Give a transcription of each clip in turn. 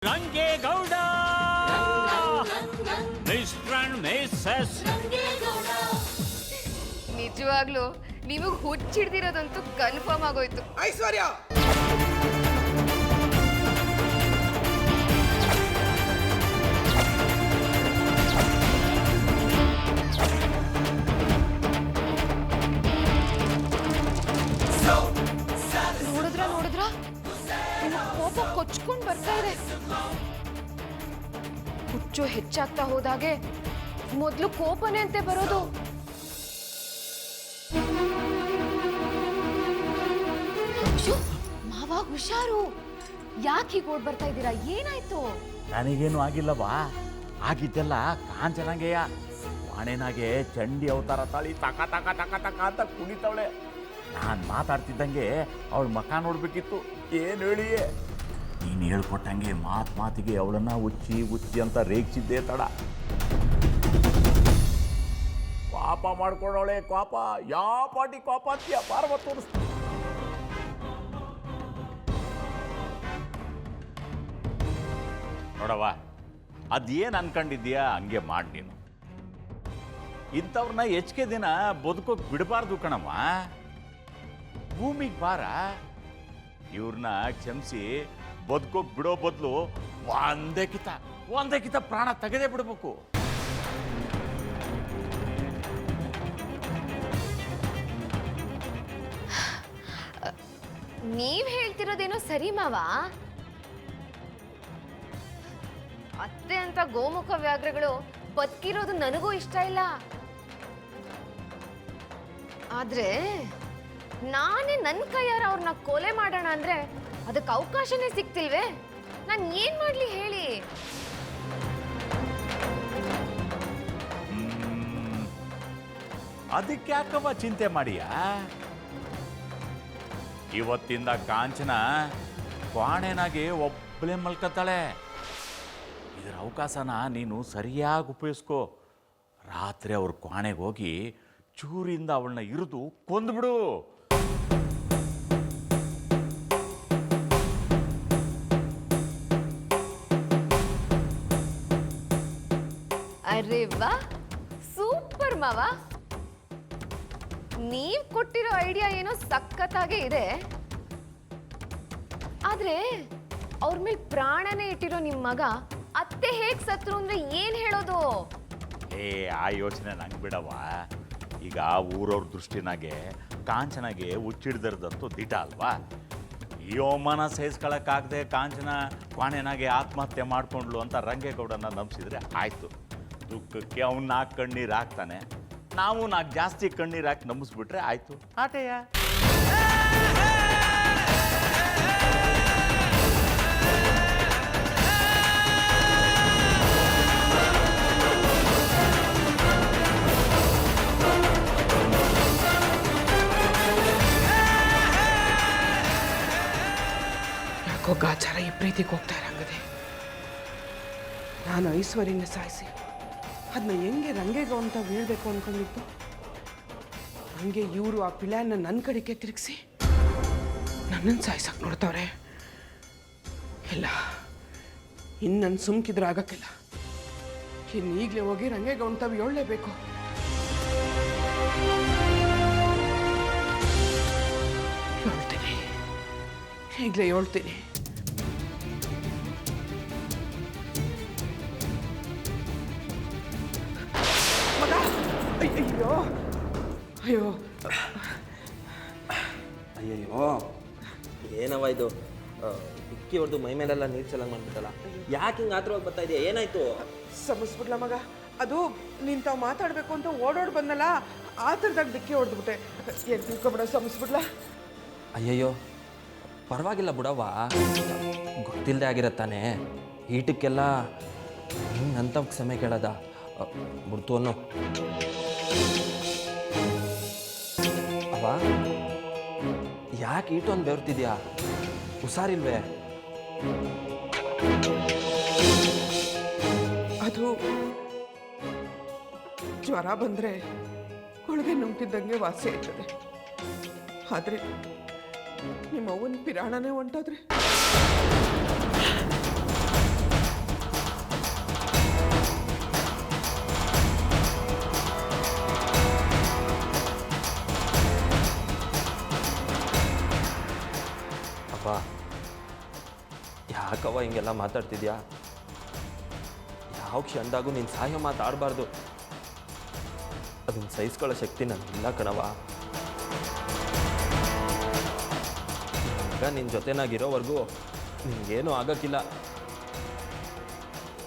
Rangegowda mister and Mrs ನಿಜವಾಗ್ಲೂ ನೀವು ಹುಚ್ಚಿಡ್ದಿರೋದಂತೂ confirm ಆಗೋಯ್ತು. ಐಶ್ವರ್ಯ ನೋಡಿದ್ರ ಕೋಪ ಕೊಚ್ಕೊಂಡ್ ಬರ್ತಾ ಇದೆ. ಹುಚ್ಚು ಹೆಚ್ಚಾಗ್ತಾ ಹೋದಾಗೆ ಮೊದ್ಲು ಕೋಪನೇ ಅಂತೆ ಬರೋದು. ಮಾವ ಹುಷಾರು, ಯಾಕೆ ಹೀಗೆ ಓಡ್ ಬರ್ತಾ ಇದ್ದೀರಾ? ಏನಾಯ್ತು? ನನಗೇನು ಆಗಿಲ್ಲವಾ, ಆಗಿದ್ದೆಲ್ಲ ಕಾಂಚನಗೆಯ ವಾಣೆನಾಗೆ ಚಂಡಿ ಅವತಾರ ತಾಳಿ ತಕ ತಕ ತಕ ತಕ ಅಂತ ಕುಣಿತವಳೆ. ನಾನು ಮಾತಾಡ್ತಿದ್ದಂಗೆ ಅವಳ ಮಕ ನೋಡ್ಬೇಕಿತ್ತು. ಏನು ಹೇಳಿಯೇ, ನೀನು ಹೇಳ್ಕೊಟ್ಟಂಗೆ ಮಾತಿಗೆ ಅವಳನ್ನ ಉಚ್ಚಿ ಉಚ್ಚಿ ಅಂತ ರೇಗಿಸಿದ್ದೆ ತಡ. ಪಾಪ ಮಾಡ್ಕೊಂಡವಳೆ ಪಾಪ. ಯಾವ ಪಾಟಿ ಪಾಪ ಅಂತೀಯ ಪಾರ್ವ ತೋರಿಸ್ತ. ನೋಡವ್ವ, ಅದೇನು ಅನ್ಕೊಂಡಿದ್ದೀಯಾ ಹಂಗೆ ಮಾಡಿ. ನೀನು ಇಂಥವ್ರನ್ನ ಹೆಚ್ಚಿಗೆ ದಿನ ಬದುಕೋಕ್ ಬಿಡಬಾರ್ದು ಕಣಮ್ಮ. ಭೂಮಿಗೆ ಬಾರ. ಇವ್ರನ್ನ ಕ್ಷಮಿಸಿ ಬದುಕೋಕ್ ಬಿಡೋ ಬದಲು ಒಂದೇ ಕಿತ ಪ್ರಾಣ ತೆಗೆದೇ ಬಿಡ್ಬೇಕು. ನೀವ್ ಹೇಳ್ತಿರೋದೇನೋ ಸರಿ ಮಾವ. ಅತ್ತೆ ಅಂತ ಗೋಮುಖ ವ್ಯಾಘ್ರಗಳು ಬದುಕಿರೋದು ನನಗೂ ಇಷ್ಟ ಇಲ್ಲ. ಆದ್ರೆ ನಾನೇ ನನ್ನ ಕೈಯಾರ ಅವ್ರನ್ನ ಕೊಲೆ ಮಾಡೋಣ ಅಂದ್ರೆ ಅದಕ್ಕೆ ಅವಕಾಶನೇ ಸಿಗ್ತಿಲ್ವೇ? ನಾನು ಏನ್ ಮಾಡ್ಲಿ ಹೇಳಿ? ಅದಕ್ಕೆ ಯಾಕವ್ವ ಚಿಂತೆ ಮಾಡಿಯಾ? ಇವತ್ತಿಂದ ಕಾಂಚನ ಕ್ವಾಣೆನಾಗೆ ಒಬ್ಬಳೇ ಮಲ್ಕತ್ತಾಳೆ. ಇದರ ಅವಕಾಶನ ನೀನು ಸರಿಯಾಗಿ ಉಪಯೋಗಿಸ್ಕೋ. ರಾತ್ರಿ ಅವ್ರ ಕ್ವಾಣೆಗೆ ಹೋಗಿ ಚೂರಿಂದ ಅವಳನ್ನ ಇರಿದು ಕೊಂದ್ಬಿಡು. ಅರೆ ವಾ, ಸೂಪರ್ ಮಾವ. ನೀವ್ ಕೊಟ್ಟಿರೋ ಐಡಿಯಾ ಏನೋ ಸಖತ್ತಾಗೆ ಇದೆ. ಆದ್ರೆ ಅವ್ರ ಮೇಲೆ ಪ್ರಾಣನೇ ಇಟ್ಟಿರೋ ನಿಮ್ ಮಗ ಅತ್ತೆ ಹೇಗ್ ಸತ್ರು ಅಂದ್ರೆ ಏನ್ ಹೇಳೋದು? ಆ ಯೋಚನೆ ನಂಗೆ ಬಿಡವ. ಈಗ ಊರವ್ರ ದೃಷ್ಟಿನಾಗೆ ಕಾಂಚನಾಗೆ ಹುಚ್ಚಿಡ್ದಿರ್ದಂತೂ ದಿಟ ಅಲ್ವಾ? ಈ ಅವಮಾನ ಸಹಿಸ್ಕೊಳಕ್ಕಾಗದೆ ಕಾಂಚನ ಕ್ವಾಣೆನಾಗೆ ಆತ್ಮಹತ್ಯೆ ಮಾಡ್ಕೊಂಡ್ಲು ಅಂತ ರಂಗೇಗೌಡನ ನಂಬಿಸಿದ್ರೆ ಆಯ್ತು. ದುಃಖಕ್ಕೆ ಅವ್ನು 4 ಕಣ್ಣೀರು ಹಾಕ್ತಾನೆ, ನಾವು 4 ಜಾಸ್ತಿ ಕಣ್ಣೀರು ಹಾಕಿ ನಂಬಿಸ್ಬಿಟ್ರೆ ಆಯ್ತು. ಆಟೆಯ ಯಾಕೋ ಗಾಚಾರ ಈ ಪ್ರೀತಿಗೆ ಹೋಗ್ತಾ ಇರಂಗದೆ. ನಾನು ಐಶ್ವರ್ಯನ ಸಾಯಿಸಿ ಅದನ್ನ ಹೆಂಗೆ ರಂಗೇಗೌಡ ಅಂತ ಹೇಳ್ಬೇಕು ಅನ್ಕೊಂಡಿತ್ತು. ಹಂಗೆ ಇವರು ಆ ಪ್ಲ್ಯಾನ್ನ ನನ್ನ ಕಡೆಗೆ ತಿರುಗಿಸಿ ನನ್ನನ್ನು ಸಾಯಿಸಕ್ಕೆ ನೋಡ್ತಾವ್ರೆ. ಇಲ್ಲ, ಇನ್ನು ನನ್ನ ಸುಮ್ಕಿದ್ರೆ ಆಗಕ್ಕಿಲ್ಲ. ಇನ್ನು ಈಗಲೇ ಹೋಗಿ ರಂಗೇಗೌಡ ತಾವು ಹೇಳಲೇಬೇಕು. ಹೇಳ್ತೀನಿ, ಈಗಲೇ ಹೇಳ್ತೀನಿ. ಅಯ್ಯೋ ಅಯ್ಯೋ ಅಯ್ಯಯ್ಯೋ, ಏನವ ಇದು? ಇಕ್ಕಿ ಹೊಡೆದು ಮೈ ಮೇಲೆಲ್ಲ ನೀರು ಚೆಲ್ಲಂಗೆ ಮಾಡ್ಬಿಟ್ಟಲ್ಲ. ಯಾಕೆ ಹಿಂಗೆ ಆತ್ರವಾಗಿ ಬರ್ತಾ ಇದೆಯಾ? ಏನಾಯ್ತು? ಸಮಸ್ಬಿಡ್ಲ ಮಗ. ಅದು ನೀನು ತಾವು ಮಾತಾಡಬೇಕು ಅಂತ ಓಡೋಡಿ ಬಂದಲ್ಲ, ಆ ಥರದಾಗ ಡಿಕ್ಕಿ ಹೊಡೆದ್ಬಿಟ್ಟೆ. ಏನು ತಿಳ್ಕೊಬೇಡ, ಸಮಸ್ಬಿಡ್ಲ. ಅಯ್ಯಯ್ಯೋ, ಪರವಾಗಿಲ್ಲ ಬಿಡವ್ವ, ಗೊತ್ತಿಲ್ಲದೆ ಆಗಿರತ್ತಾನೆ. ಈಟಕ್ಕೆಲ್ಲ ಹಿಂಗಂತ ಸಮಯ ಕೇಳದ ಬಿಡ್ತು ಅನ್ನೋ. ಅವ ಯಾಕೆ ಈಟು ಅಂತ ಬೆವರ್ತಿದ್ಯಾ? ಹುಷಾರಿಲ್ವೇ? ಅದು ಜ್ವರ ಬಂದರೆ ಕೊಳಗೆ ನುಂಗ್ತಿದ್ದಂಗೆ ವಾಸಿ ಆಯ್ತದೆ. ಆದರೆ ನಿಮ್ಮ ಅವ್ವನ ಪಿರಾಣನೇ ಹೊಂಟೋದ್ರೆ ಹಿಂಗೆಲ್ಲ ಮಾತಾಡ್ತಿದ್ಯಾ? ಯಾವ ಕ್ಷಣದಾಗೂ ನೀನು ಸಾಯೋ ಮಾತಾಡಬಾರ್ದು. ಅದನ್ನ ಸಹಿಸ್ಕೊಳ್ಳೋ ಶಕ್ತಿ ನನಗಿಲ್ಲ ಕಣವ. ಈಗ ನಿನ್ನ ಜೊತೆನಾಗಿರೋವರೆಗೂ ನಿನಗೇನೂ ಆಗೋಕ್ಕಿಲ್ಲ.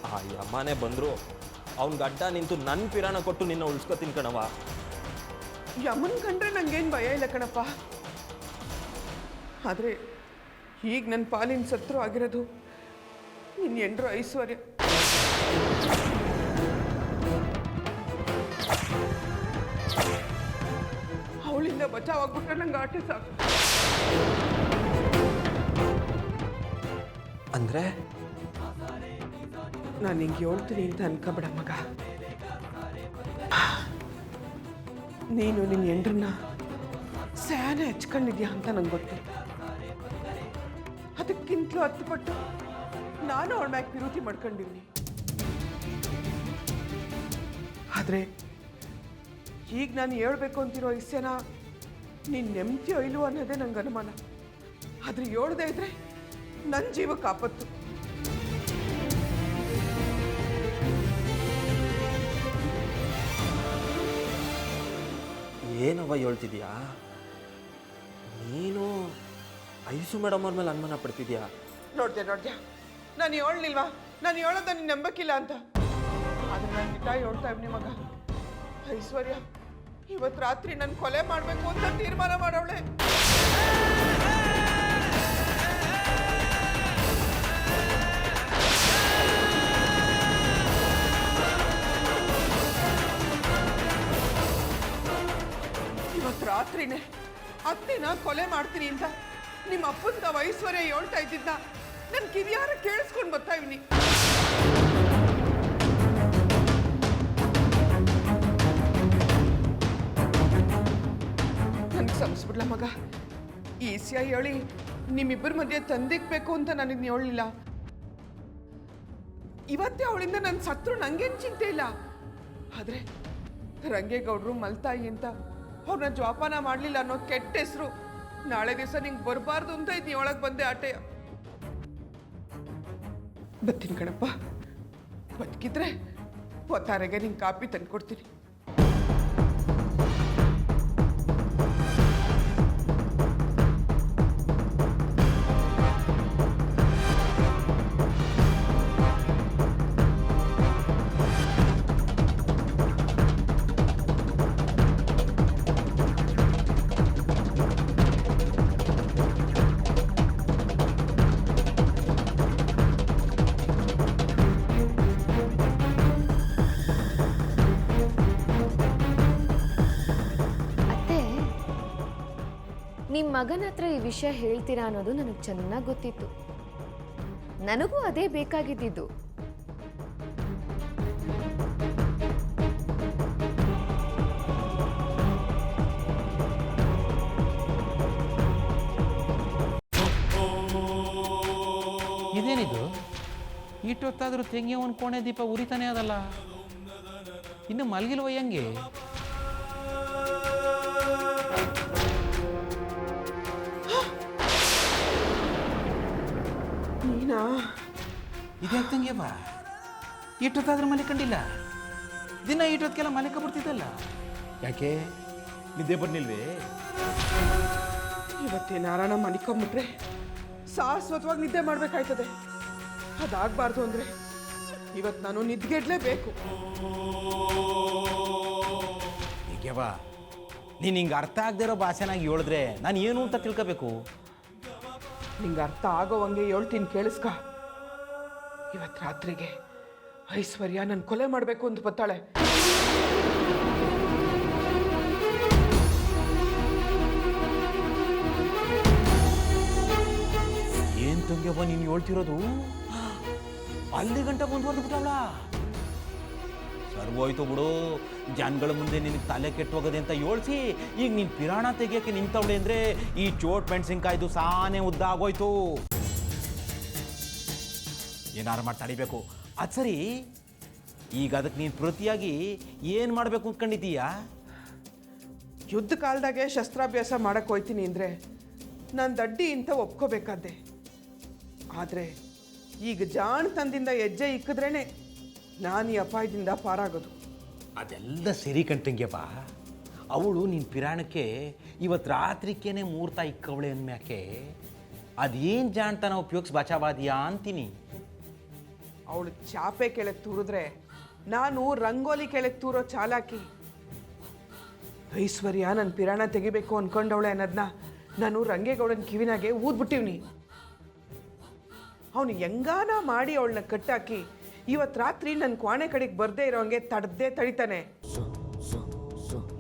ಆ ಯಮ್ಮನೇ ಬಂದರು ಅವ್ನ ಗಡ್ಡ ನಿಂತು ನನ್ನ ಪಿರಾಣ ಕೊಟ್ಟು ನಿನ್ನ ಉಳಿಸ್ಕೊತೀನಿ ಕಣವ. ಯಮನ್ ಕಂಡ್ರೆ ನಂಗೇನು ಭಯ ಇಲ್ಲ ಕಣಪ್ಪ. ಆದರೆ ಈಗ ನನ್ನ ಪಾಲಿನ ಸತ್ರು ಆಗಿರೋದು ನಿನ್ನ ಎಂಡ್ರು ಐಶ್ವರ್ಯ. ಅವಳಿಂದ ಬಚಾವಾಗ್ಬಿಟ್ರೆ ನಂಗೆ ಆಟೆ ಸಾಕು. ಅಂದರೆ ನಾನು ಹಿಂಗೆ ಹೇಳ್ತೀನಿ ಅಂತ ಅನ್ಕೋಬೇಡ ಮಗ. ನೀನು ನಿನ್ನ ಎಂಡ್ರನ್ನ ಸ್ಯಾನೆ ಹಚ್ಕೊಂಡಿದ್ಯಾ ಅಂತ ನಂಗೆ ಗೊತ್ತು. ಅದಕ್ಕಿಂತಲೂ 10 ಪಟ್ಟು ನಾನು ಅವಳ ಮ್ಯಾಗ ವಿರೋಧಿ ಮಾಡ್ಕೊಂಡಿವ್ನಿ. ಆದರೆ ಈಗ ನಾನು ಹೇಳ್ಬೇಕು ಅಂತಿರೋ ವಿಷಯನ ನೀನು ನೆಮ್ಮದಿಯೋ ಇಲ್ವೋ ಅನ್ನೋದೇ ನಂಗೆ ಅನುಮಾನ. ಆದರೆ ಹೇಳ್ದೇ ಇದ್ರೆ ನನ್ನ ಜೀವಕ್ಕೆ ಆಪತ್ತು. ಏನವ ಹೇಳ್ತಿದ್ಯಾ? ನೀನು ಐಸು ಮೇಡಮ್ ಅವ್ರ ಮೇಲೆ ಅನುಮಾನ ಪಡ್ತಿದ್ಯಾ? ನೋಡ್ದ್ಯಾ ನಾನು ಹೇಳಲಿಲ್ವಾ? ನಾನು ಹೇಳೋದ ನೀನು ನಂಬಕ್ಕಿಲ್ಲ ಅಂತ. ಆದರೆ ನಾನು ನಿಜ ಹೇಳ್ತಾ ಇವ್ನಿ ಮಗ. ಐಶ್ವರ್ಯ ಇವತ್ತು ರಾತ್ರಿ ನನ್ನ ಕೊಲೆ ಮಾಡಬೇಕು ಅಂತ ತೀರ್ಮಾನ ಮಾಡವಳೆ. ಇವತ್ತು ರಾತ್ರಿನೇ ಅತ್ತೆನ ಕೊಲೆ ಮಾಡ್ತೀನಿ ಅಂತ ನಿಮ್ಮ ಅಪ್ಪನ ಐಶ್ವರ್ಯ ಹೇಳ್ತಾ ಇದ್ದಿದ್ದ ನನ್ನ ಕಿವಿಯಾರ ಕೇಳಿಸ್ಕೊಂಡು ಬರ್ತಾ ಇವ್ನಿ. ನನಗೆ ಸಮಸ್ಬಿಡ್ಲ ಮಗ. ಈ ವಿಷಯ ಹೇಳಿ ನಿಮ್ಮಿಬ್ಬರ ಮಧ್ಯೆ ತಂದಿಕ್ಬೇಕು ಅಂತ ನನಗೆ ಹೇಳಲಿಲ್ಲ. ಇವತ್ತೇ ಅವಳಿಂದ ನನ್ನ ಸತ್ರು ನಂಗೇನು ಚಿಂತೆ ಇಲ್ಲ. ಆದರೆ ರಂಗೇಗೌಡರು ಮಲ್ತಾಯಿ ಅಂತ ಅವ್ರನ್ನ ಜೋಪಾನ ಮಾಡಲಿಲ್ಲ ಅನ್ನೋ ಕೆಟ್ಟ ಹೆಸರು ನಾಳೆ ದಿವಸ ನಿಂಗೆ ಬರಬಾರ್ದು ಅಂತ ಇದು ಒಳಗೆ ಬಂದೆ ಆಟೆಯ. ಬರ್ತೀನಿ ಕಣಪ್ಪ. ಬದುಕಿದ್ರೆ ಹೊತ್ತಾರೆಗೆ ನಿಂಗೆ ಕಾಪಿ ತಂದ್ಕೊಡ್ತೀನಿ. ನಿಮ್ಮ ಮಗನ ಹತ್ರ ಈ ವಿಷಯ ಹೇಳ್ತೀರಾ ಅನ್ನೋದು ನನಗೆ ಚೆನ್ನಾಗಿ ಗೊತ್ತಿತ್ತು. ನನಗೂ ಅದೇ ಬೇಕಾಗಿದ್ದಿದ್ದು. ಇದೇನಿದು? ಇಷ್ಟೊತ್ತಾದರೂ ತೆಂಗಿ ಒಂದು ಕೋಣೆ ದೀಪ ಉರಿತಾನೆ ಅದಲ್ಲ, ಇನ್ನು ಮಲಗಿಲ್ವ ಹೆಂಗೆ? ನೀನಾ? ಇದ್ಯಾಕೆ ತಂಗಿಯಪ್ಪ ಇಷ್ಟೊತ್ತಾದ್ರೂ ಮನೆ ಕಂಡಿಲ್ಲ? ದಿನ ಇಷ್ಟೊತ್ತಿಗೆಲ್ಲ ಮನೆ ಬರ್ತಿದ್ದಲ್ಲ, ಯಾಕೆ ನಿದ್ದೆ ಬರ್ನಿಲ್ವೇ? ಇವತ್ತೇನಾರಣ ಮನಿಕೊಂಬಿಟ್ರೆ ಶಾಶ್ವತವಾಗಿ ನಿದ್ದೆ ಮಾಡ್ಬೇಕಾಯ್ತದೆ. ಅದಾಗಬಾರ್ದು ಅಂದರೆ ಇವತ್ತು ನಾನು ನಿದ್ಗೆಡ್ಲೇಬೇಕು. ಹೀಗೆವಾ ನೀನು ಹಿಂಗೆ ಅರ್ಥ ಆಗದೆ ಇರೋ ಭಾಷೆನಾಗಿ ಹೇಳಿದ್ರೆ ನಾನು ಏನು ಅಂತ ತಿಳ್ಕೋಬೇಕು? ನಿಂಗೆ ಅರ್ಥ ಆಗೋವಂಗೆ ಹೇಳ್ತೀನಿ ಕೇಳಿಸ್ಕ. ಇವತ್ತು ರಾತ್ರಿಗೆ ಐಶ್ವರ್ಯ ನನ್ನ ಕೊಲೆ ಮಾಡಬೇಕು ಅಂತ ಬರ್ತಾಳೆ. ಏನು ತಂಗ್ಯವ್ವ ನೀನು ಹೇಳ್ತಿರೋದು? ಅಲ್ಲಿ ಗಂಟ ಮುಂದುವರೆದ್ಬಿಟ್ಟವಳ? ಸರ್ವೋಯ್ತು ಬಿಡು, ಜನಗಳ ಮುಂದೆ ನಿನಗೆ ತಲೆ ಕೆಟ್ಟೋಗದೆ ಅಂತ ಹೇಳ್ಸಿ ಈಗ ನೀನು ಪಿರಾಣ ತೆಗಿಯೋಕ್ಕೆ ನಿಂತವಳೆ ಅಂದರೆ ಈ ಚೋಟ್ ಮೆಣಸಿನ್ಕಾಯ್ದು ಸಾನೆ ಉದ್ದ ಆಗೋಯ್ತು. ಏನಾರು ಮಾಡಿ ತಡಿಬೇಕು. ಅದು ಸರಿ, ಈಗ ಅದಕ್ಕೆ ನೀನು ಪ್ರತಿಯಾಗಿ ಏನು ಮಾಡಬೇಕು ಅಂದ್ಕೊಂಡಿದ್ದೀಯಾ? ಯುದ್ಧ ಕಾಲದಾಗೆ ಶಸ್ತ್ರಾಭ್ಯಾಸ ಮಾಡಕ್ಕೆ ಹೋಯ್ತೀನಿ ಅಂದರೆ ನಾನು ದಡ್ಡಿ ಅಂತ ಒಪ್ಕೋಬೇಕಾದ್ದೆ. ಆದರೆ ಈಗ ಜಾಣತನದಿಂದ ಹೆಜ್ಜೆ ಇಕ್ಕಿದ್ರೇನೆ ನಾನು ಈ ಅಪಾಯದಿಂದ ಪಾರಾಗೋದು. ಅದೆಲ್ಲ ಸರಿ ಕಣ್ತಂಗ್ಯಪ್ಪ. ಅವಳು ನಿನ್ನ ಪಿರಾಣಕ್ಕೆ ಇವತ್ತು ರಾತ್ರಿಕೇನೆ ಮುಹೂರ್ತ ಇಕ್ಕವಳೆ ಅಂದ್ಮ್ಯಾಕೆ ಅದೇನು ಜಾಣ್ತಾನ ಉಪಯೋಗಿಸಿ ಬಚಾವಾದಿಯಾ ಅಂತೀನಿ. ಅವಳು ಚಾಪೆ ಕೆಳಗೆ ತೂರಿದ್ರೆ ನಾನು ರಂಗೋಲಿ ಕೆಳಗೆ ತೂರೋ ಚಾಲಾಕಿ. ಐಶ್ವರ್ಯ ನನ್ನ ಪಿರಾಣ ತೆಗಿಬೇಕು ಅನ್ಕೊಂಡವಳೆ ಅನ್ನೋದನ್ನ ನಾನು ರಂಗೇಗೌಡನ ಕಿವಿನಾಗೆ ಊದ್ಬಿಟ್ಟಿವ್ನಿ. ಅವನು ಹೆಂಗಾನ ಮಾಡಿ ಅವಳನ್ನ ಕಟ್ಟಾಕಿ ಇವತ್ತು ರಾತ್ರಿ ನನ್ನ ಕ್ವಾಣೆ ಕಡೆಗೆ ಬರ್ದೇ ಇರೋಂಗೆ ತಡೆದೇ ತಡಿತಾನೆ.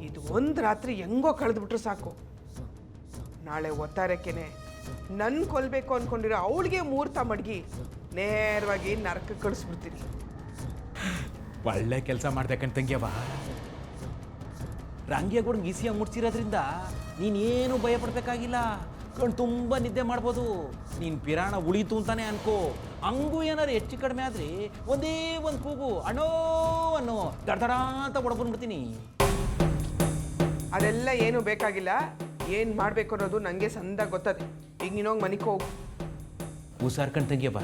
ಇದು ಒಂದು ರಾತ್ರಿ ಹೆಂಗೋ ಕಳೆದ್ಬಿಟ್ರು ಸಾಕು. ನಾಳೆ ಒತ್ತಾರಕ್ಕೇನೆ ನನ್ನ ಕೊಲ್ಬೇಕು ಅನ್ಕೊಂಡಿರೋ ಅವಳಿಗೆ ಮುಹೂರ್ತ ಮಡಗಿ ನೇರವಾಗಿ ನರಕಕ್ಕೆ ಕಳಿಸ್ಬಿಡ್ತೀನಿ. ಒಳ್ಳೆ ಕೆಲಸ ಮಾಡ್ದೆ ಕಣ್ತಂಗ್ಯವ. ರಂಗೇಗೌಡಂಗೆ ಈಸಿಯಾಗಿ ಮುಡ್ಸಿರೋದ್ರಿಂದ ನೀನೇನು ಭಯ ಪಡ್ಬೇಕಾಗಿಲ್ಲ. ಕಣ್ಣು ತುಂಬ ನಿದ್ದೆ ಮಾಡ್ಬೋದು. ನೀನು ಪಿರಾಣ ಉಳಿತು ಅಂತಾನೆ ಅನ್ಕೋ. ಹಂಗೂ ಏನಾರು ಹೆಚ್ಚು ಕಡಿಮೆ ಆದರೆ ಒಂದೇ ಒಂದು ಕೂಗು ಅಣ್ಣೋ ಅನ್ನೋ ದಡ ಅಂತ ಹೊಡ್ಕೊಂಡ್ಬಿಡ್ತೀನಿ. ಅದೆಲ್ಲ ಏನು ಬೇಕಾಗಿಲ್ಲ. ಏನು ಮಾಡಬೇಕು ಅನ್ನೋದು ನನಗೆ ಸಂದ ಗೊತ್ತದೆ. ಈಗ ನೀನೋಗಿ ಮನೆಗೆ ಹೋಗು. ಹುಷಾರ್ ಕಣ್ತಂಗ್ಯವ.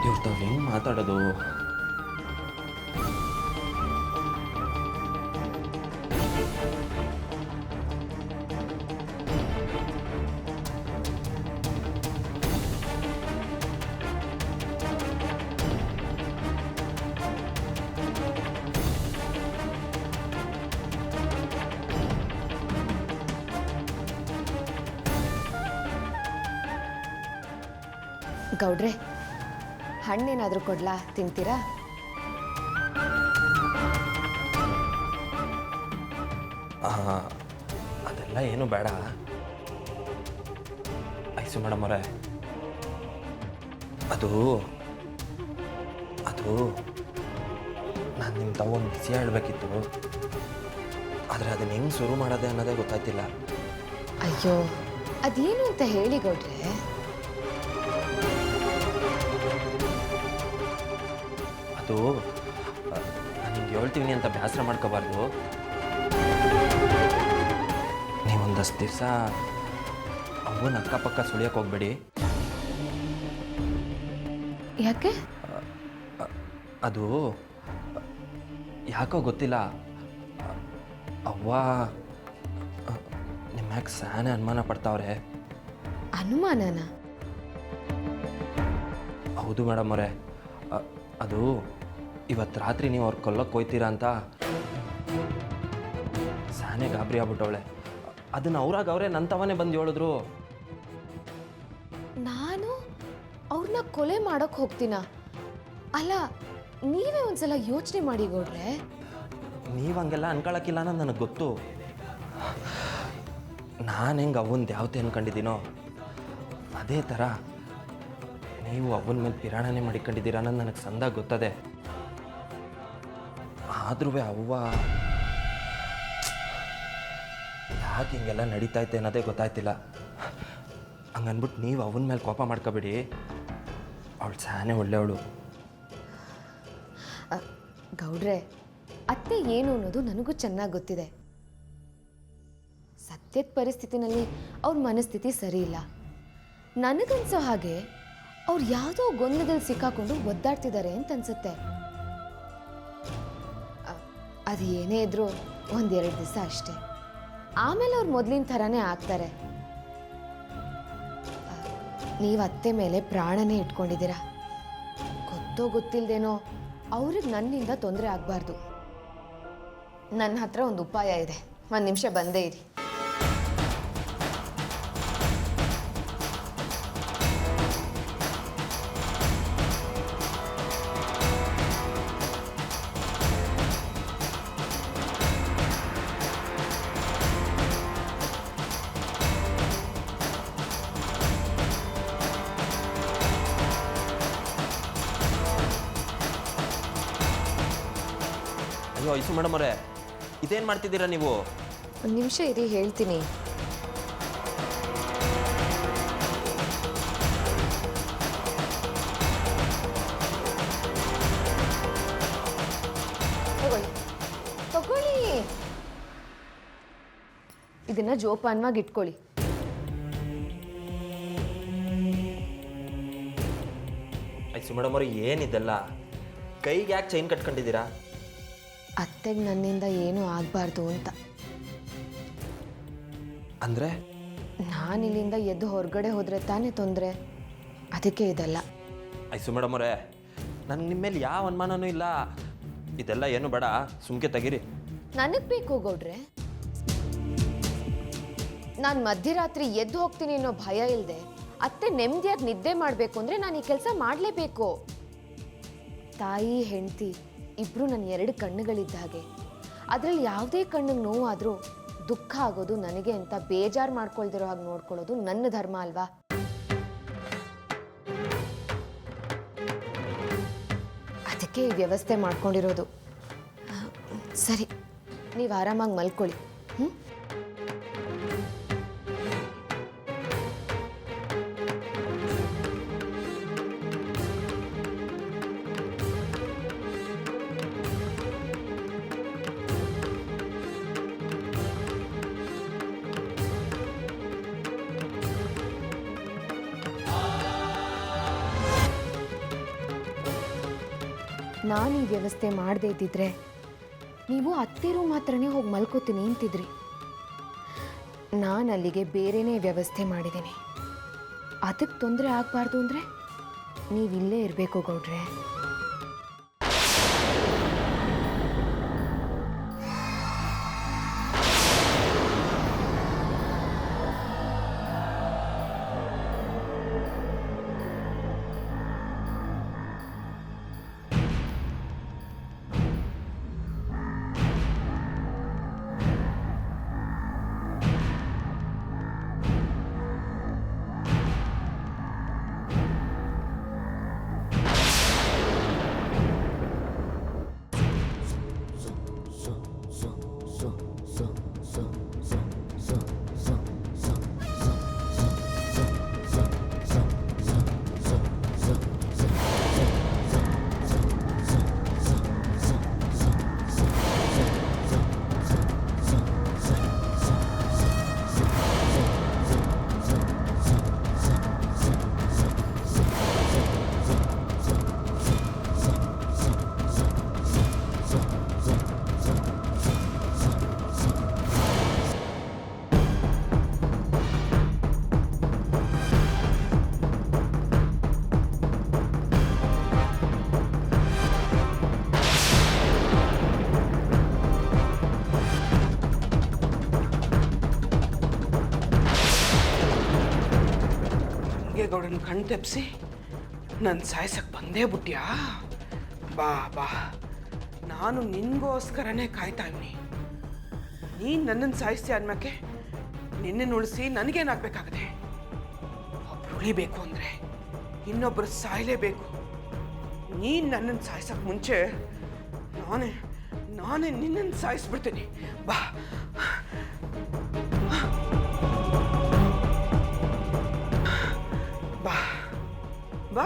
ಇವ್ರು ಹೆಂಗೆ ಮಾತಾಡೋದು? ಗೌಡ್ರೆ, ಹಣ್ಣೇನಾದರೂ ಕೊಡ್ಲಾ? ತಿಂತೀರಾ? ಅದೆಲ್ಲ ಏನು ಬೇಡ. ಐಸು ಮೇಡಮ್ ಅವರೇ, ಅದು ನಾನು ನಿಮ್ಮ ತಾವು ಒಂದು ವಿಷಯ ಹೇಳಬೇಕಿತ್ತು. ಆದರೆ ಅದನ್ನ ಹೆಂಗೆ ಶುರು ಮಾಡೋದೆ ಅನ್ನೋದೇ ಗೊತ್ತಾಯ್ತಿಲ್ಲ. ಅಯ್ಯೋ, ಅದೇನು ಅಂತ ಹೇಳಿ ಗೌಡ್ರೆ. ಅದು ನಾನು ನಿಮ್ಗೆ ಹೇಳ್ತೀನಿ ಅಂತ ಬೇಸರ ಮಾಡ್ಕೋಬಾರ್ದು. ನೀವೊಂದಷ್ಟು ದಿವಸ ಅವನ ಅಕ್ಕಪಕ್ಕ ಸುಳಿಯೋಕೆ ಹೋಗ್ಬೇಡಿ. ಯಾಕೆ? ಅದು ಯಾಕೋ ಗೊತ್ತಿಲ್ಲ, ಅವ್ವ ನಿಮ್ಮ ಮ್ಯಾಗ ಸಾನೆ ಅನುಮಾನ ಪಡ್ತಾವ್ರೆ. ಅನುಮಾನನ? ಹೌದು ಮೇಡಮ್ ಅವರೇ, ಅದು ಇವತ್ತು ರಾತ್ರಿ ನೀವು ಅವ್ರು ಕೊಲ್ಲಕ್ಕೆ ಹೋಯ್ತೀರಾ ಅಂತ ಸಾನೆ ಗಾಬರಿ ಆಗ್ಬಿಟ್ಟವಳೆ. ಅದನ್ನು ಅವರೇ ನನ್ನ ತವನೇ ಬಂದು ಹೇಳಿದ್ರು. ನಾನು ಅವ್ರನ್ನ ಕೊಲೆ ಮಾಡೋಕ್ಕೆ ಹೋಗ್ತೀನ? ಅಲ್ಲ, ನೀವೇ ಒಂದ್ಸಲ ಯೋಚನೆ ಮಾಡಿ ಗೌಡ್ರೆ. ನೀವು ಹಂಗೆಲ್ಲ ಅನ್ಕೊಳಕ್ಕಿಲ್ಲ ಅನ್ನೋದು ನನಗೆ ಗೊತ್ತು. ನಾನು ಹೆಂಗೆ ಅವನ ಯಾವತ್ತೆ ಅನ್ಕೊಂಡಿದ್ದೀನೋ ಅದೇ ಥರ ನೀವು ಅವನ ಮೇಲೆ ಪಿರಾಣನೆ ಮಾಡಿಕೊಂಡಿದ್ದೀರ ಅನ್ನೋದು ನನಗೆ ಸಂದಾಗ ಗೊತ್ತದೆ. ಆದ್ರೂ ಅವ್ವ ಯಾಕೆ ಹಿಂಗೆಲ್ಲ ನಡೀತಾಯ್ತೆ ಅನ್ನೋದೇ ಗೊತ್ತಾಯ್ತಿಲ್ಲ. ಹಂಗನ್ಬಿಟ್ಟು ನೀವು ಅವನ ಮೇಲೆ ಕೋಪ ಮಾಡ್ಕೋಬೇಡಿ. ಅವಳು ಸಾನೆ ಒಳ್ಳೆಯವಳು. ಗೌಡ್ರೆ, ಅತ್ತೆ ಏನು ಅನ್ನೋದು ನನಗೂ ಚೆನ್ನಾಗಿ ಗೊತ್ತಿದೆ. ಸದ್ಯದ ಪರಿಸ್ಥಿತಿನಲ್ಲಿ ಅವ್ರ ಮನಸ್ಥಿತಿ ಸರಿ ಇಲ್ಲ. ನನಗನ್ಸೋ ಹಾಗೆ ಅವ್ರು ಯಾವುದೋ ಗೊಂದಲದಲ್ಲಿ ಸಿಕ್ಕಾಕೊಂಡು ಒದ್ದಾಡ್ತಿದ್ದಾರೆ ಅಂತ ಅನ್ಸುತ್ತೆ. ಅದು ಏನೇ ಇದ್ರೂ ಒಂದೆರಡು ದಿವಸ ಅಷ್ಟೇ. ಆಮೇಲೆ ಅವ್ರು ಮೊದಲಿನ ಥರನೇ ಆಗ್ತಾರೆ. ನೀವು ಅತ್ತೆ ಮೇಲೆ ಪ್ರಾಣನೇ ಇಟ್ಕೊಂಡಿದ್ದೀರ. ಗೊತ್ತೋ ಗೊತ್ತಿಲ್ಲದೇನೋ ಅವ್ರಿಗೆ ನನ್ನಿಂದ ತೊಂದರೆ ಆಗಬಾರ್ದು. ನನ್ನ ಹತ್ರ ಒಂದು ಉಪಾಯ ಇದೆ. ಒಂದು ನಿಮಿಷ ಬಂದೇ ಇರಿ. ಅಯ್ಯೋ ಐಸು ಮೇಡಮ್ ಅವರೇ, ಇದೇನು ಮಾಡ್ತಿದ್ದೀರಾ ನೀವು? ಒಂದು ನಿಮಿಷ ಇರಿ, ಹೇಳ್ತೀನಿ. ತಗೊಳ್ಳಿ, ಇದನ್ನ ಜೋಪಾನವಾಗಿ ಇಟ್ಕೊಳ್ಳಿ. ಐಸು ಮೇಡಮ್ ಅವ್ರಿಗೆ ಏನಿದೆಲ್ಲ? ಕೈಗೆ ಯಾಕೆ ಚೈನ್ ಕಟ್ಕೊಂಡಿದ್ದೀರಾ? ಅತ್ತೆಗೆ ನನ್ನಿಂದ ಏನೂ ಆಗಬಾರ್ದು ಅಂತ. ಅಂದರೆ ನಾನು ಇಲ್ಲಿಂದ ಎದ್ದು ಹೊರಗಡೆ ಹೋದರೆ ತಾನೇ ತೊಂದರೆ, ಅದಕ್ಕೆ ಇದೆಲ್ಲ. ಐಸು ಮೇಡಮ್ ಅವರೇ, ನನಗೆ ನಿಮ್ಮ ಮೇಲೆ ಯಾವ ಅನುಮಾನನೂ ಇಲ್ಲ. ಇದೆಲ್ಲ ಏನು ಬೇಡ, ಸುಮ್ಕೆ ತೆಗೀರಿ. ನನಗೆ ಬೇಕು ಗೌಡ್ರೆ. ನಾನು ಮಧ್ಯರಾತ್ರಿ ಎದ್ದು ಹೋಗ್ತೀನಿ ಅನ್ನೋ ಭಯ ಇಲ್ಲದೆ ಅತ್ತೆ ನೆಮ್ಮದಿಯಾಗಿ ನಿದ್ದೆ ಮಾಡಬೇಕು ಅಂದರೆ ನಾನು ಈ ಕೆಲಸ ಮಾಡಲೇಬೇಕು. ತಾಯಿ ಹೆಂಡತಿ ಇಬ್ಬರು ನನ್ನ 2 ಕಣ್ಣುಗಳಿದ್ದ ಹಾಗೆ. ಅದರಲ್ಲಿ ಯಾವುದೇ ಕಣ್ಣಿಗೆ ನೋವಾದರೂ ದುಃಖ ಆಗೋದು ನನಗೆ ಅಂತ ಬೇಜಾರು ಮಾಡ್ಕೊಳ್ದಿರೋ ಹಾಗೆ ನೋಡ್ಕೊಳ್ಳೋದು ನನ್ನ ಧರ್ಮ ಅಲ್ವಾ? ಅದಕ್ಕೆ ಈ ವ್ಯವಸ್ಥೆ ಮಾಡ್ಕೊಂಡಿರೋದು. ಸರಿ, ನೀವು ಆರಾಮಾಗಿ ಮಲ್ಕೊಳ್ಳಿ. ನಾನು ಈ ವ್ಯವಸ್ಥೆ ಮಾಡದೇ ಇದ್ದಿದ್ರೆ ನೀವು ಅತ್ತೆರೂ ಮಾತ್ರನೇ ಹೋಗಿ ಮಲ್ಕೋತೀನಿ ಅಂತಿದ್ರಿ. ನಾನು ಅಲ್ಲಿಗೆ ಬೇರೆನೇ ವ್ಯವಸ್ಥೆ ಮಾಡಿದ್ದೀನಿ. ಅದಕ್ಕೆ ತೊಂದರೆ ಆಗಬಾರ್ದು ಅಂದರೆ ನೀವಿಲ್ಲೇ ಇರಬೇಕು ಗೌಡ್ರೆ. ಗೌಡನ ಕಣ್ ತೆಪ್ಸಿ ನನ್ನ ಸಾಯ್ಸಕ್ಕೆ ಬಂದೇ ಬಿಟ್ಯಾ? ಬಾ ಬಾ, ನಾನು ನಿನ್ಗೋಸ್ಕರನೇ ಕಾಯ್ತಾ ಇವ್ನಿ. ನೀನು ನನ್ನನ್ನು ಸಾಯಿಸ್ತಿ ಅಂದ್ಮೇಲೆ ನಿನ್ನನ್ನು ಉಳಿಸಿ ನನಗೇನಾಗಬೇಕಾಗದೆ? ಒಬ್ರು ಉಳಿಬೇಕು ಅಂದರೆ ಇನ್ನೊಬ್ಬರು ಸಾಯಲೇಬೇಕು. ನೀನು ನನ್ನನ್ನು ಸಾಯಿಸೋಕ್ಕೆ ಮುಂಚೆ ನಾನೇ ನಿನ್ನನ್ನು ಸಾಯಿಸ್ಬಿಡ್ತೀನಿ. ಬಾ ಬಾ ಬಾ.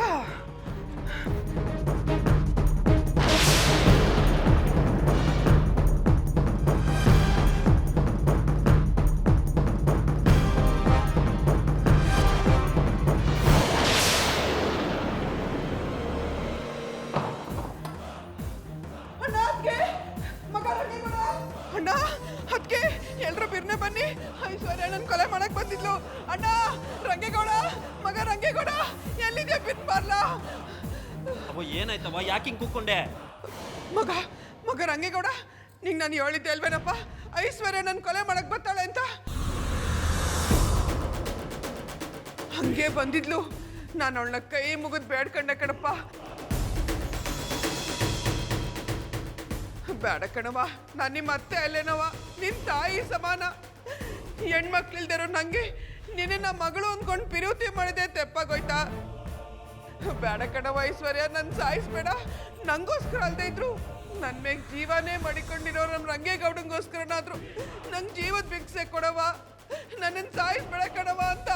ಅಣ್ಣ ಅದಕ್ಕೆ ಎಲ್ರು ಬಿರ್ನೆ ಬನ್ನಿ, ಐಶ್ವರ್ಯ ನನ್ನ ಕೊಲೆ ಮಾಡಕ್ ಬಂದಿದ್ಲು. ಅಣ್ಣ, ರಂಗೇಗೌಡ, ಮಗ ರಂಗೇಗೌಡ, ಎಲ್ಲಿದೆ ಬಿನ್ ಬರ್ಲಾ? ಅವ ಏನಾಯ್ತವ? ಯಾಕೆ ಹಿಂಗೆ ಕೂತ್ಕೊಂಡೆ? ಮಗ ರಂಗೇಗೌಡ, ನಿಂಗೆ ನಾನು ಹೇಳಿದ್ದೆ ಅಲ್ವೇನಪ್ಪ, ಐಶ್ವರ್ಯ ನನ್ನ ಕೊಲೆ ಮಾಡಕ್ ಬರ್ತಾಳೆ ಅಂತ. ಹಂಗೆ ಬಂದಿದ್ಲು. ನಾನು ಅವಳನ್ನ ಕೈ ಮುಗಿದ್ ಬೇಡ್ಕೊಂಡೆ ಕಣಪ್ಪ. ಬೇಡ ಕಣವ, ನಾನು ನಿಮ್ಮ ಅತ್ತೆ ಅಲ್ಲೇನವ, ನಿನ್ನ ತಾಯಿ ಸಮಾನ. ಹೆಣ್ಮಕ್ಳಿಲ್ದಿರೋ ನಂಗೆ ನಿನ್ನ ಮಗಳು ಅಂದ್ಕೊಂಡು ಪಿರುತಿ ಮಾಡಿದೆ ತೆಪ್ಪಾಗೋಯ್ತಾ? ಬೇಡ ಕಣವ ಐಶ್ವರ್ಯ, ನನ್ನ ಸಾಯಿಸ್ಬೇಡ. ನಂಗೋಸ್ಕರ ಅಲ್ದೇ ಇದ್ರು ನನ್ನ ಮೇಲೆ ಜೀವನೇ ಮಾಡಿಕೊಂಡಿರೋ ನಮ್ಮ ರಂಗೇಗೌಡಂಗೋಸ್ಕರನಾದ್ರು ನಂಗೆ ಜೀವದ ಭಿಕ್ಷೆ ಕೊಡವ, ನನ್ನನ್ನು ಸಾಯಿಸ್ಬೇಡ ಕಣವ ಅಂತ